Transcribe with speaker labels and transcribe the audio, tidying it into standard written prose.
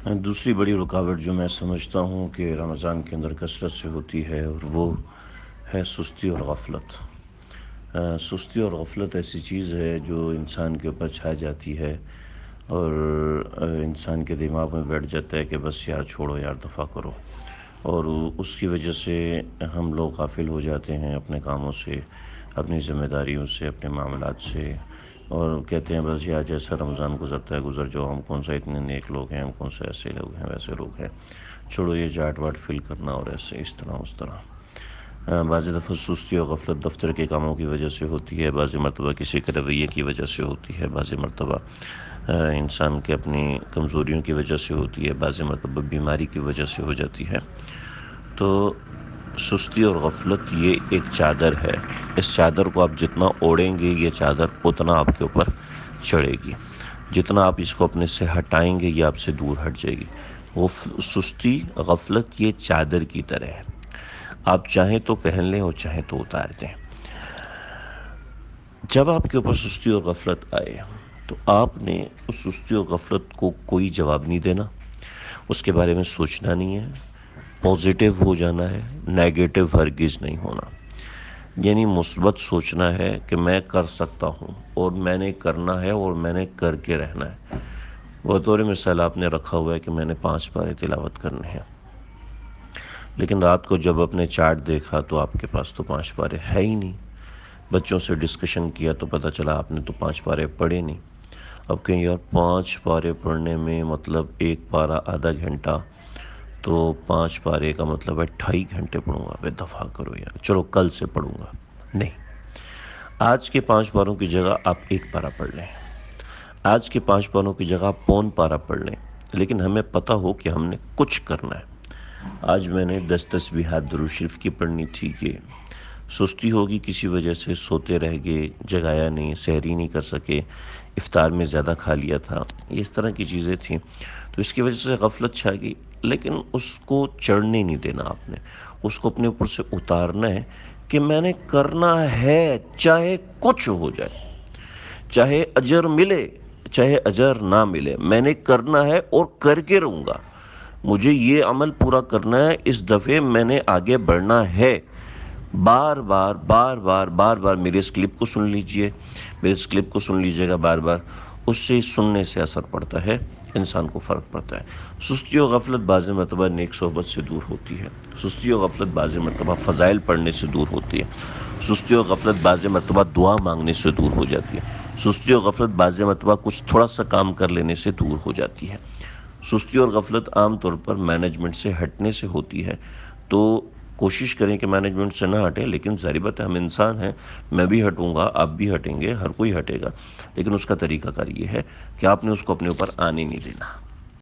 Speaker 1: دوسری بڑی رکاوٹ جو میں سمجھتا ہوں کہ رمضان کے اندر کثرت سے ہوتی ہے، اور وہ ہے سستی اور غفلت۔ سستی اور غفلت ایسی چیز ہے جو انسان کے اوپر چھا جاتی ہے، اور انسان کے دماغ میں بیٹھ جاتا ہے کہ بس یار چھوڑو یار، دفع کرو، اور اس کی وجہ سے ہم لوگ غافل ہو جاتے ہیں اپنے کاموں سے، اپنی ذمہ داریوں سے، اپنے معاملات سے، اور کہتے ہیں بس یار جیسا رمضان گزرتا ہے گزر جاؤ، ہم کون سا اتنے نیک لوگ ہیں، ہم کون سے ایسے لوگ ہیں ویسے لوگ ہیں، چھوڑو یہ جاٹ واٹ فل کرنا اور ایسے اس طرح اس طرح۔ بعض دفعہ سستی اور غفلت دفتر کے کاموں کی وجہ سے ہوتی ہے، بعض مرتبہ کسی کے رویے کی وجہ سے ہوتی ہے، بعض مرتبہ انسان کے اپنی کمزوریوں کی وجہ سے ہوتی ہے، بعض مرتبہ بیماری کی وجہ سے ہو جاتی ہے۔ تو سستی اور غفلت یہ ایک چادر ہے، اس چادر کو آپ جتنا اوڑھیں گے یہ چادر اتنا آپ کے اوپر چڑھے گی، جتنا آپ اس کو اپنے سے ہٹائیں گے یہ آپ سے دور ہٹ جائے گی۔ وہ سستی غفلت یہ چادر کی طرح ہے، آپ چاہیں تو پہن لیں اور چاہیں تو اتار دیں۔ جب آپ کے اوپر سستی اور غفلت آئے تو آپ نے اس سستی اور غفلت کو کوئی جواب نہیں دینا، اس کے بارے میں سوچنا نہیں ہے، پازیٹیو ہو جانا ہے، نیگیٹو ہرگز نہیں ہونا۔ یعنی مثبت سوچنا ہے کہ میں کر سکتا ہوں، اور میں نے کرنا ہے، اور میں نے کر کے رہنا ہے۔ بطور مثال آپ نے رکھا ہوا ہے کہ میں نے 5 پارے تلاوت کرنے ہیں، لیکن رات کو جب اپنے چارٹ دیکھا تو آپ کے پاس تو 5 پارے ہے ہی نہیں۔ بچوں سے ڈسکشن کیا تو پتہ چلا آپ نے تو 5 پارے پڑھے نہیں۔ اب کہیں یار 5 پارے پڑھنے میں مطلب ایک پارہ آدھا گھنٹہ، تو 5 پارے کا مطلب ہے 2.5 گھنٹے پڑھوں گا۔ بے دفعہ کرو یار، چلو کل سے پڑھوں گا۔ نہیں، آج کے 5 پاروں کی جگہ آپ 1 پارہ پڑھ لیں، آج کے 5 پاروں کی جگہ آپ پون پارہ پڑھ لیں، لیکن ہمیں پتہ ہو کہ ہم نے کچھ کرنا ہے۔ آج میں نے 10 تسبیحات درود شریف کی پڑھنی تھی، کہ سستی ہوگی کسی وجہ سے، سوتے رہ گئے، جگایا نہیں، سحری نہیں کر سکے، افطار میں زیادہ کھا لیا تھا، یہ اس طرح کی چیزیں تھیں، تو اس کی وجہ سے غفلت چھا گئی۔ لیکن اس کو چڑھنے نہیں دینا، آپ نے اس کو اپنے اوپر سے اتارنا ہے کہ میں نے کرنا ہے، چاہے کچھ ہو جائے، چاہے اجر ملے چاہے اجر نہ ملے، میں نے کرنا ہے اور کر کے رہوں گا۔ مجھے یہ عمل پورا کرنا ہے، اس دفعے میں نے آگے بڑھنا ہے۔ بار بار بار بار بار بار میرے اس کلپ کو سن لیجئے، میرے اس کلپ کو سن لیجئے گا بار بار، اس سے سننے سے اثر پڑتا ہے، انسان کو فرق پڑتا ہے۔ سستی و غفلت بعض مرتبہ نیک صحبت سے دور ہوتی ہے، سستی و غفلت بعض مرتبہ فضائل پڑھنے سے دور ہوتی ہے، سستی و غفلت بعض مرتبہ دعا مانگنے سے دور ہو جاتی ہے، سستی و غفلت بعض مرتبہ کچھ تھوڑا سا کام کر لینے سے دور ہو جاتی ہے۔ سستی اور غفلت عام طور پر مینجمنٹ سے ہٹنے سے ہوتی ہے، تو کوشش کریں کہ مینجمنٹ سے نہ ہٹیں، لیکن ظاہر بات ہے ہم انسان ہیں، میں بھی ہٹوں گا، آپ بھی ہٹیں گے، ہر کوئی ہٹے گا، لیکن اس کا طریقہ کار یہ ہے کہ آپ نے اس کو اپنے اوپر آنے نہیں دینا۔